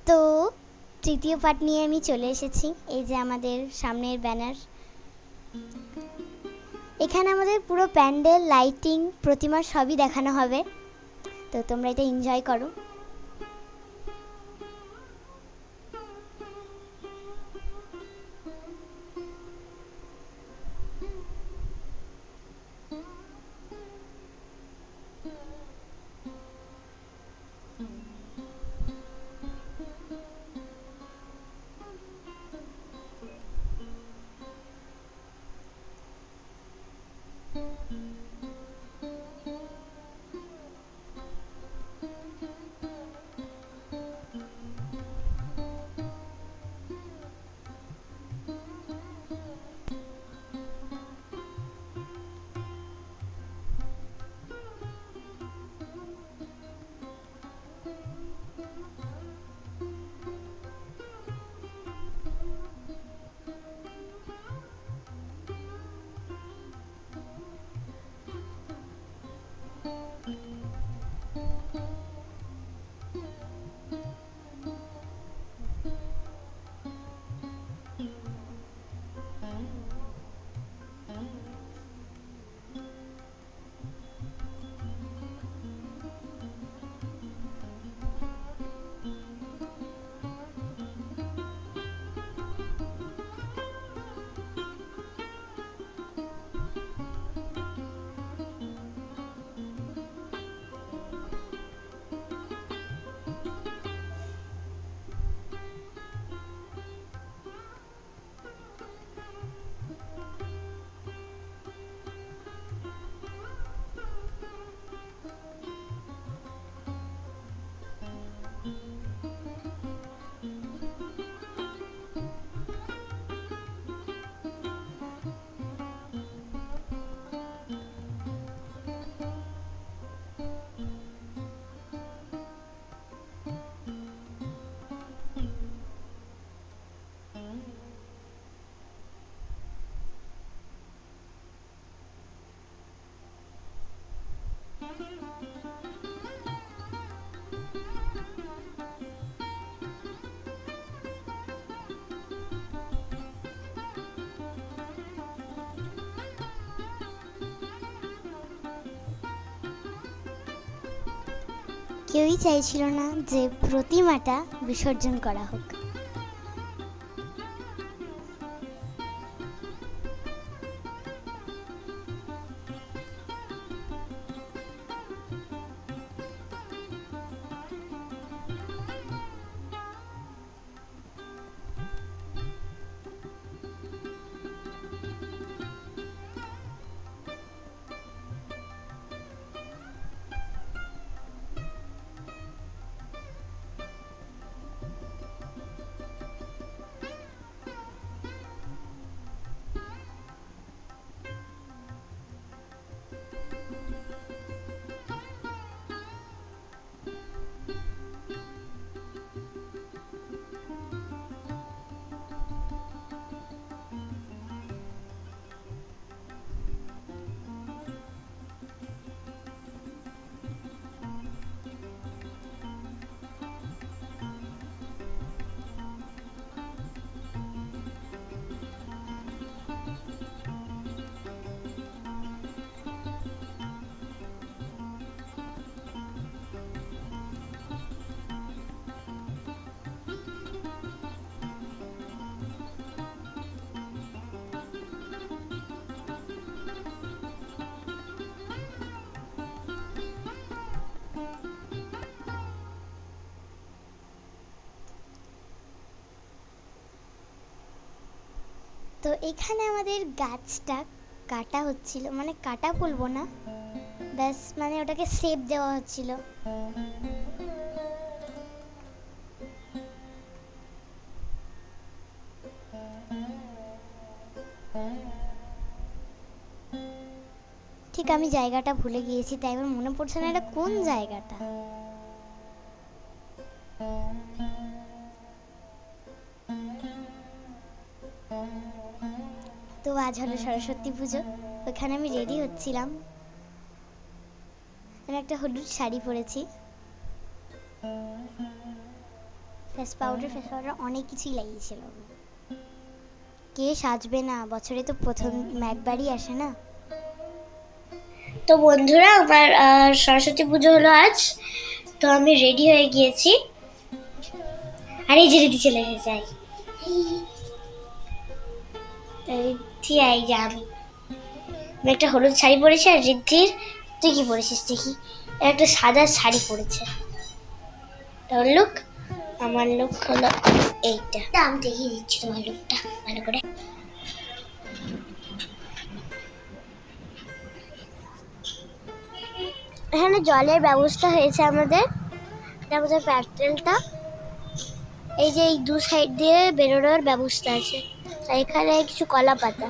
তো তৃতীয় পার্ট নিয়ে আমি চলে এসেছি। এই যে আমাদের সামনের ব্যানার। এখানে আমাদের পুরো প্যান্ডেল, লাইটিং, প্রতিমা সবই দেখানো হবে। তো তোমরা এটা এনজয় করো। কেউই চাইছিল না যে প্রতিমাটা বিসর্জন করা হোক। তো এখানে আমাদের গাছটা কাটা হচ্ছিল, মানে কাটা বলবো না, ব্যাস মানে ওটাকে শেপ দেওয়া হচ্ছিল। ঠিক আমি জায়গাটা ভুলে গিয়েছি, তাই এবার মনে পড়ছে না এটা কোন জায়গাটা। তো আজ হলো সরস্বতী পুজো। ওখানে আমি রেডি হচ্ছিলাম। আমি একটা হলুদ শাড়ি পরেছি। ফেস পাউডার অনেক কিছুই লাগিয়েছিল। কে সাজবে না, বছরে তো প্রথম একবারই আসে না। তো বন্ধুরা, আমার সরস্বতী পুজো হলো আজ, তো আমি রেডি হয়ে গিয়েছি। আর এই যে রিদ্ধি চলে এসেছে। রিদ্ধি, এই যে আমি একটা হলুদ শাড়ি পরেছি, আর রিদ্ধির, তুই কি পরেছিস দেখি? একটা সাদা শাড়ি পরেছে। তোর লুক, আমার লুক হলো এইটা। আমি দেখিয়ে দিচ্ছি তোমার লুকটা ভালো করে। এখানে জলের ব্যবস্থা হয়েছে আমাদের, এটা আমাদের প্যান্ডেলটা। এই যে এই দু সাইড দিয়ে বেরোনোর ব্যবস্থা আছে, আর এখানে কিছু কলা পাতা।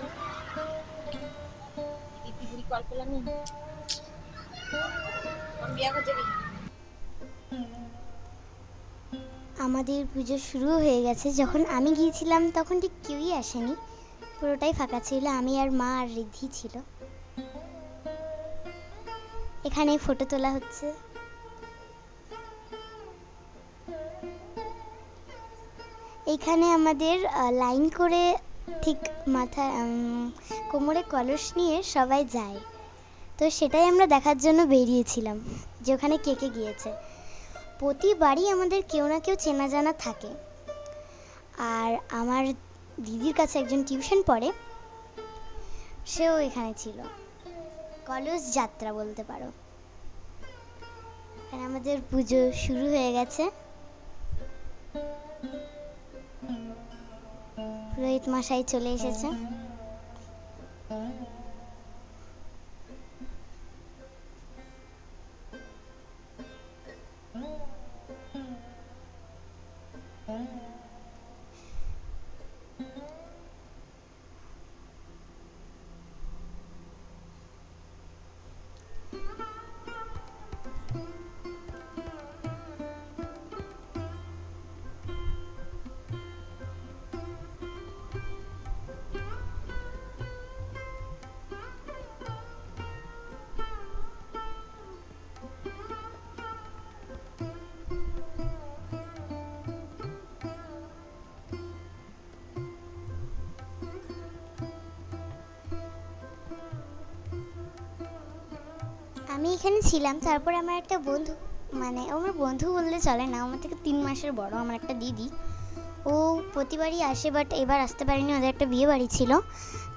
আমাদের পুজো শুরু হয়ে গেছে। যখন আমি গিয়েছিলাম তখন ঠিক কেউই আসেনি, পুরোটাই ফাঁকা ছিল, আমি আর মা আর রিদ্ধি ছিল। এখানে ফটো তোলা হচ্ছে। এইখানে আমাদের লাইন করে ঠিক মাথা কোমরে কলস নিয়ে সবাই যায়, তো সেটাই আমরা দেখার জন্য বেরিয়েছিলাম যে ওখানে কে কে গিয়েছে। প্রতিবারই আমাদের কেউ না কেউ চেনা জানা থাকে। আর আমার দিদির কাছে একজন টিউশন পড়ে, সেও এখানে ছিল। কলস যাত্রা বলতে পারো। এখানে আমাদের পুজো শুরু হয়ে গেছে। পুরোহিত মশাই চলে এসেছে। আমি এখানে ছিলাম, তারপরে আমার একটা বন্ধু, মানে আমার বন্ধু বললে চলে না, আমার থেকে 3 মাসের বড়, আমার একটা দিদি, ও প্রতিবারই আসে, বাট এবার আসতে পারিনি, ওদের একটা বিয়ে বাড়ি ছিল,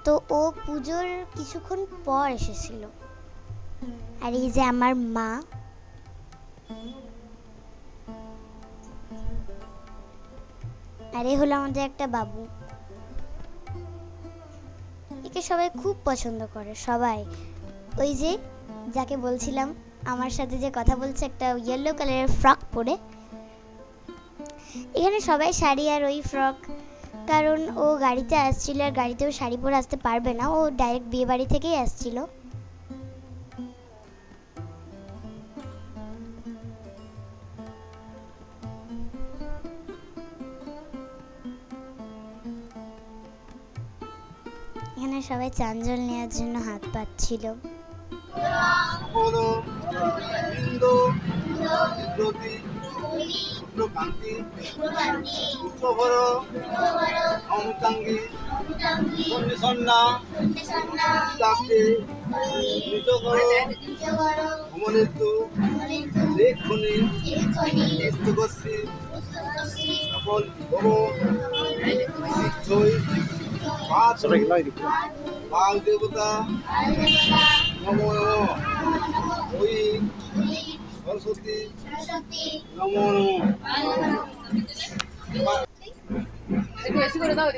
তো ও পুজোর কিছুক্ষণ পর এসেছিল। আর এই যে আমার মা, আর এই হলো আমাদের একটা বাবু। একে সবাই খুব পছন্দ করে, সবাই। ওই যে যাকে বলছিলাম আমার সাথে যে কথা বলছে, একটা ইয়েলো কালারের ফ্রক পরে, এখানে সবাই শাড়ি আর ওই ফ্রক, কারণ ও গাড়িতে আসছিল, আর গাড়িতেও শাড়ি পরে আসতে পারবে না, ও ডাইরেক্ট বিয়ে বাড়ি থেকেই আসছিল। এখানে সবাই চাঞ্জল নেওয়ার জন্য হাত পাচ্ছিল। বাল দেবতা নমো ওই সরস্বতী নমো বেশি করে দাও।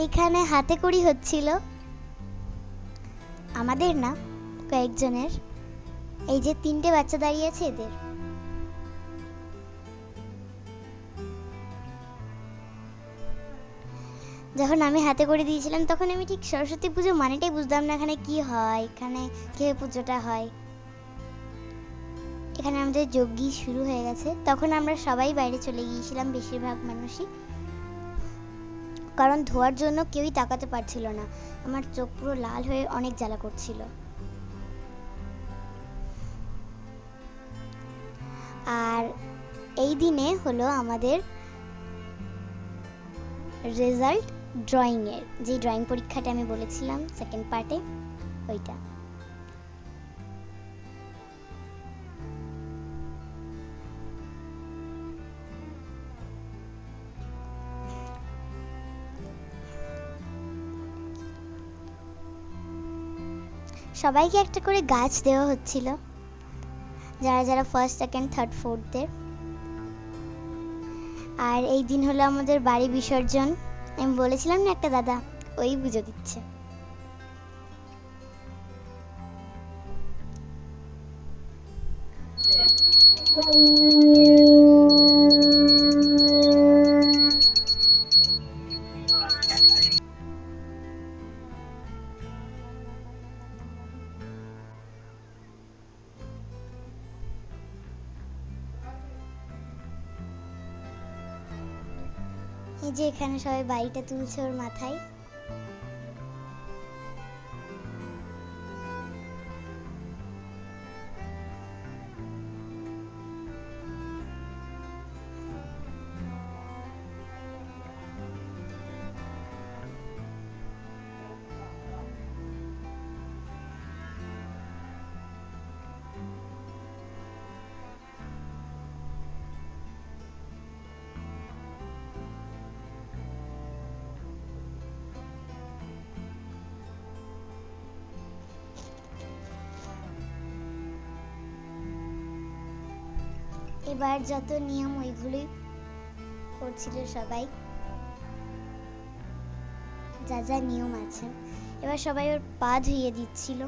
এখানে হাতে কড়ি হচ্ছিল, আমাদের না, কয়েকজনের। এই যে 3টে বাচ্চা দাঁড়িয়ে আছে, এদের। যখন আমি হাতে করে দিয়েছিলাম তখন আমি ঠিক সরস্বতী পুজো মানেটাই বুঝতাম না, এখানে কি হয়, এখানে কিভাবে পুজোটা হয়। এখানে আমাদের যজ্ঞ শুরু হয়ে গেছে। তখন আমরা সবাই বাইরে চলে গিয়েছিলাম, বেশিরভাগ মানুষই, কারণ ধোয়ার জন্য কেউই তাকাতে পারছিল না। আমার চোখ পুরো লাল হয়ে অনেক জ্বালা করছিল। আর এই দিনে হলো আমাদের রেজাল্ট ড্রয়িংয়ের, যে ড্রয়িং পরীক্ষাটা আমি বলেছিলাম সেকেন্ড পার্টে, ওইটা। সবাইকে একটা করে গাছ দেওয়া হচ্ছিল, যারা যারা ফার্স্ট সেকেন্ড থার্ড ফোর্থদের। আর এই দিন হলো আমাদের বাড়ি বিসর্জন। আমি বলেছিলাম না একটা দাদা, ওই পুজো দিচ্ছে। এই যে এখানে সবাই বাড়িটা তুলছে ওর মাথায়। এবার যত নিয়ম ওইগুলোই করছিল সবাই, যা যা নিয়ম আছে। এবার সবাই ওর পা ধুইয়ে দিচ্ছিল।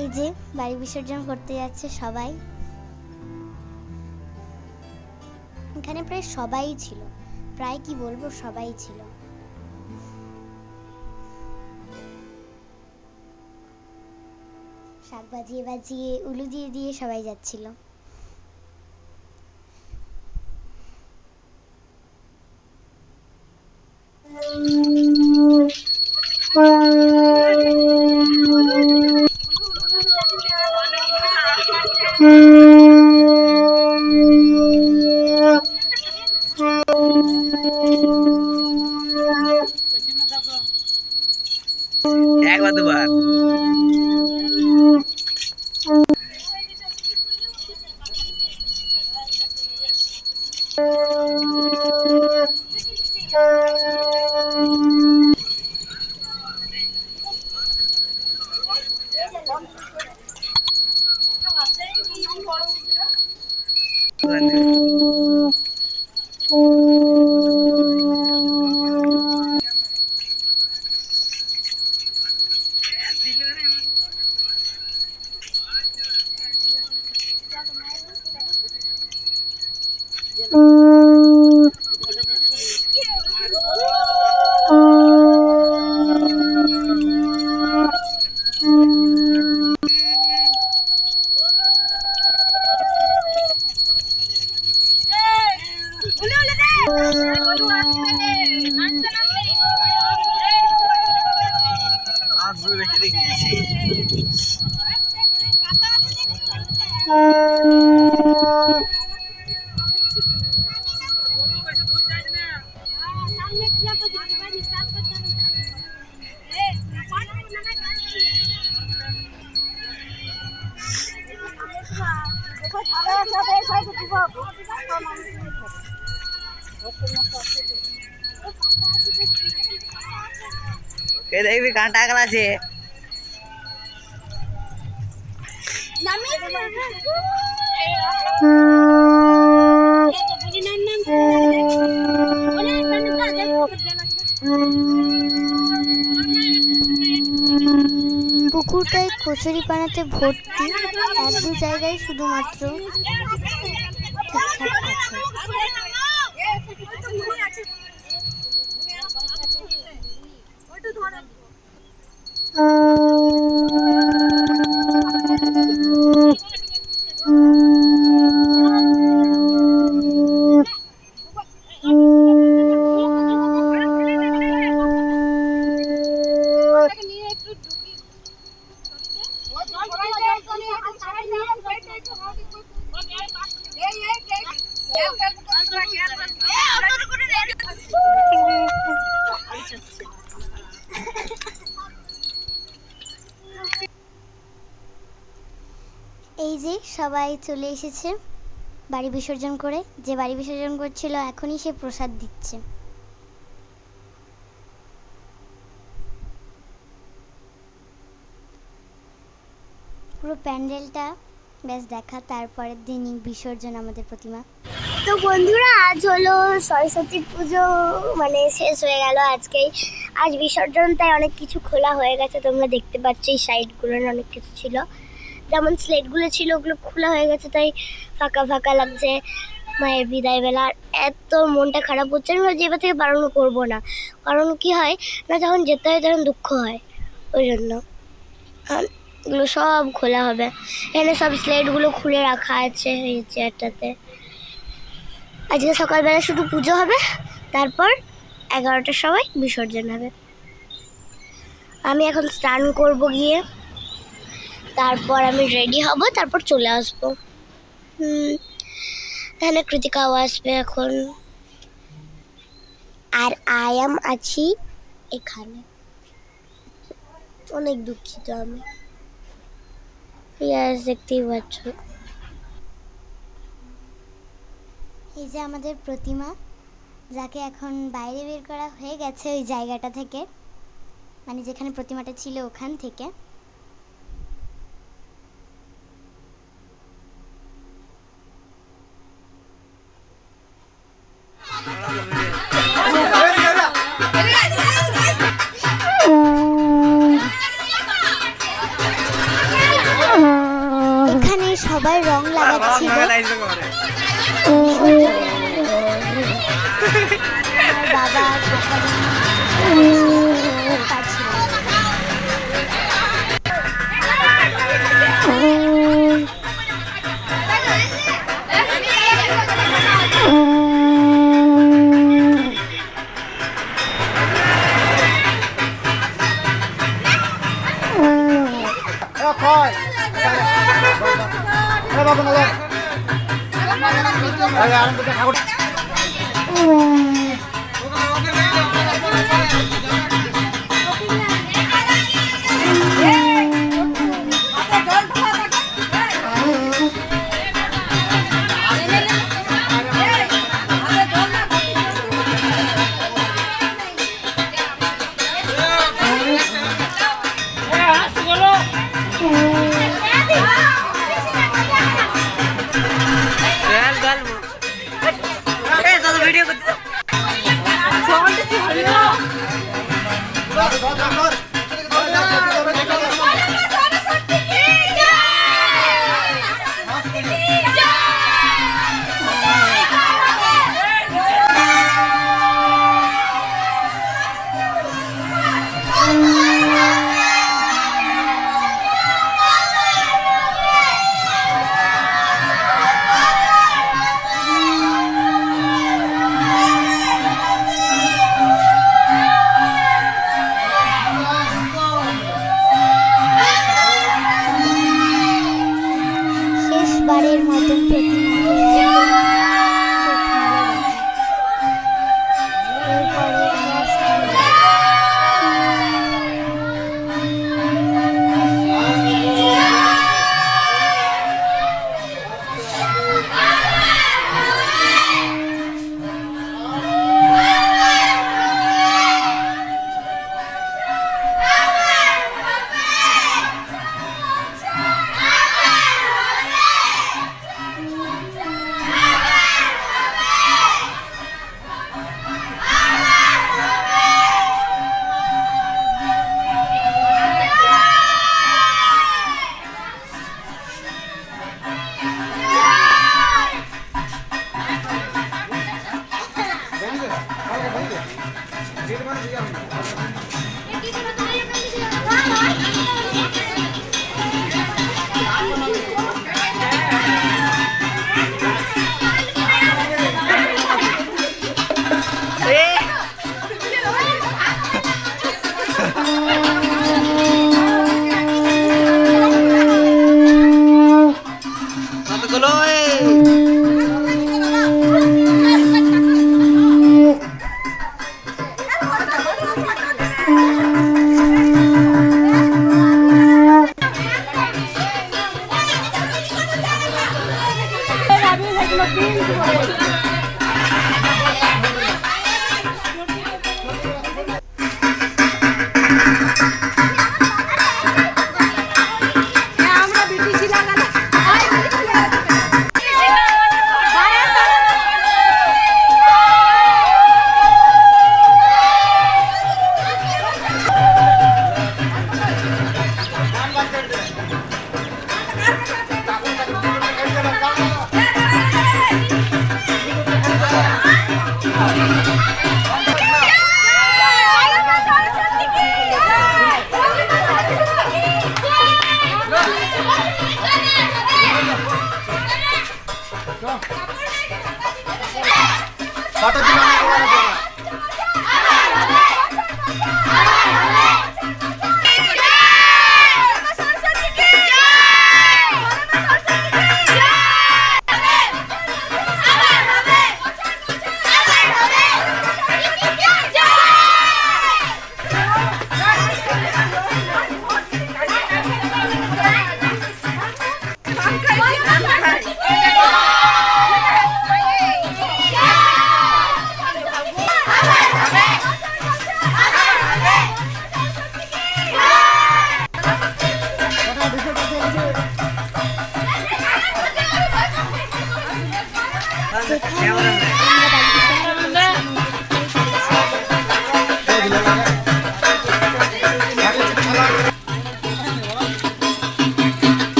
এই যে বাড়ি বিসর্জন করতে যাচ্ছে সবাই। এখানে প্রায় সবাই ছিল, প্রায় কি বলবো, সবাই ছিল। শাক বাজিয়ে বাজিয়ে, উলু দিয়ে দিয়ে সবাই যাচ্ছিল। একবার দুবার দেখবি কান টাকা আছে নামিয়ে পুকুরটায় কচুরিপানাতে ভর্তি, এক দু জায়গায় শুধুমাত্র ঠিকঠাক আছে। এই যে সবাই চলে এসেছে বাড়ি বিসর্জন করে। যে বাড়ি বিসর্জন করছিল এখনই সে প্রসাদ দিচ্ছে। পুরো প্যান্ডেলটা ব্যাস দেখা, তারপরের দিনই বিসর্জন আমাদের প্রতিমা। তো বন্ধুরা, আজ হলো সরস্বতী পুজো, মানে শেষ হয়ে গেল আজকেই। আজ বিসর্জন, তাই অনেক কিছু খোলা হয়ে গেছে। তোমরা দেখতে পাচ্ছ এই সাইডগুলোর অনেক কিছু ছিল, যেমন স্লেটগুলো ছিল ওগুলো খোলা হয়ে গেছে, তাই ফাঁকা ফাঁকা লাগছে মায়ের বিদায় বেলা। আর এত মনটা খারাপ হচ্ছে, আমি ভাবছি এবার থেকে বারণ করবো না, কারণ কি হয় না, যখন যেতে হয় তখন দুঃখ হয়, ওই জন্য। আর এগুলো সব খোলা হবে, এখানে সব স্লেটগুলো খুলে রাখা আছে এই চেয়ারটাতে। আজকে সকালবেলা শুধু পুজো হবে, তারপর 11টার সময় বিসর্জন হবে। আমি এখন স্নান করব গিয়ে, তারপর আমি রেডি হব, তারপর চলে আসবো। এখানে কৃতিকাও আসবে এখন, আর আয়াম আছি এখানে। অনেক দুঃখিত আমি, দেখতেই পাচ্ছ। এই যে আমাদের প্রতিমা, যাকে এখন বাইরে বের করা হয়ে গেছে ওই জায়গাটা থেকে, মানে যেখানে প্রতিমাটা ছিল ওখান থেকে। এখানে সবাই রং লাগাচ্ছিল। বাবা ভিডিও করতে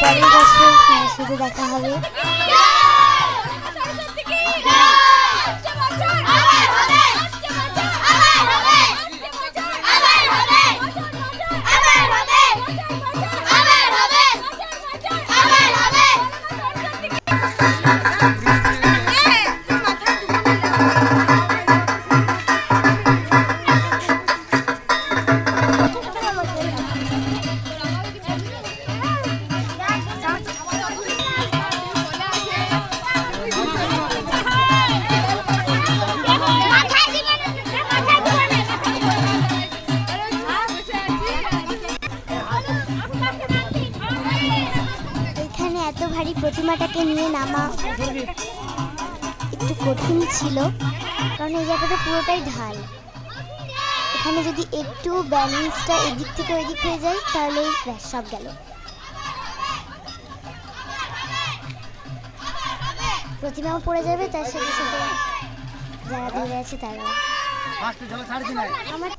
পরের বছর শুধু দেখা হবে। এত ভারী প্রতিমাটাকে নিয়ে নামা একটু কঠিন ছিল, কারণ এই জায়গাটা পুরোটাই ঢাল। এখানে যদি একটু ব্যালেন্সটা এদিক থেকে ওই দিক হয়ে যায় তাহলে সব গেল। প্রতিমাও পড়ে যাবে, তার সাথে সাথে যারা দূরে আছে তারা। আমার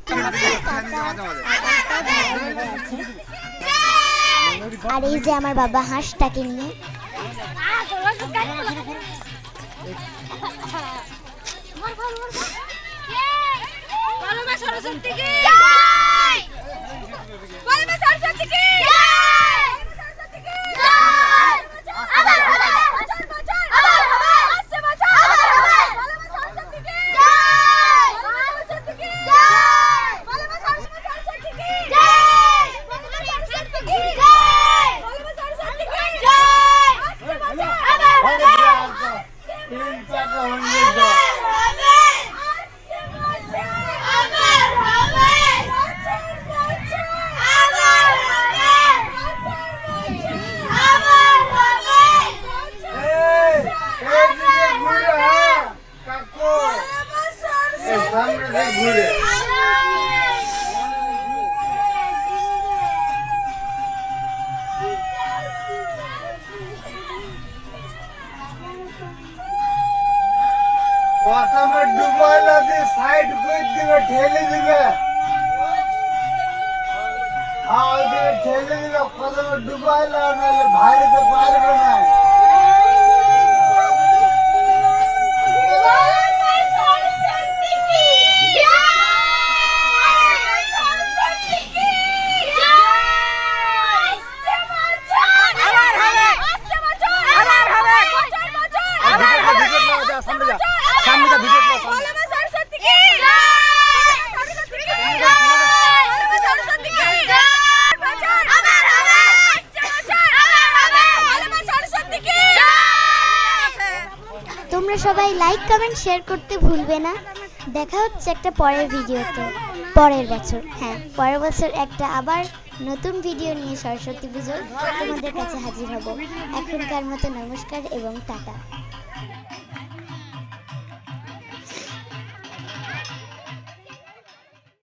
আর এই যে আমার বাবা হাঁসটাকে নিয়ে। প্রথমে ডুবাইলে দিয়ে সাইড করে দিবে, ঠেলে দিবে। আর দিয়ে ঠেলে দিবে, প্রথমে ডুবাইলে নাহলে বাইরে পারবে না। সবাই লাইক কমেন্ট শেয়ার করতে ভুলবে না। দেখা হচ্ছে একটা পরের ভিডিওতে পরের বছর। হ্যাঁ, পরের বছর একটা আবার নতুন ভিডিও নিয়ে সরস্বতী পুজোয় তোমাদের কাছে হাজির হব। এখনকার মতো নমস্কার এবং টাটা।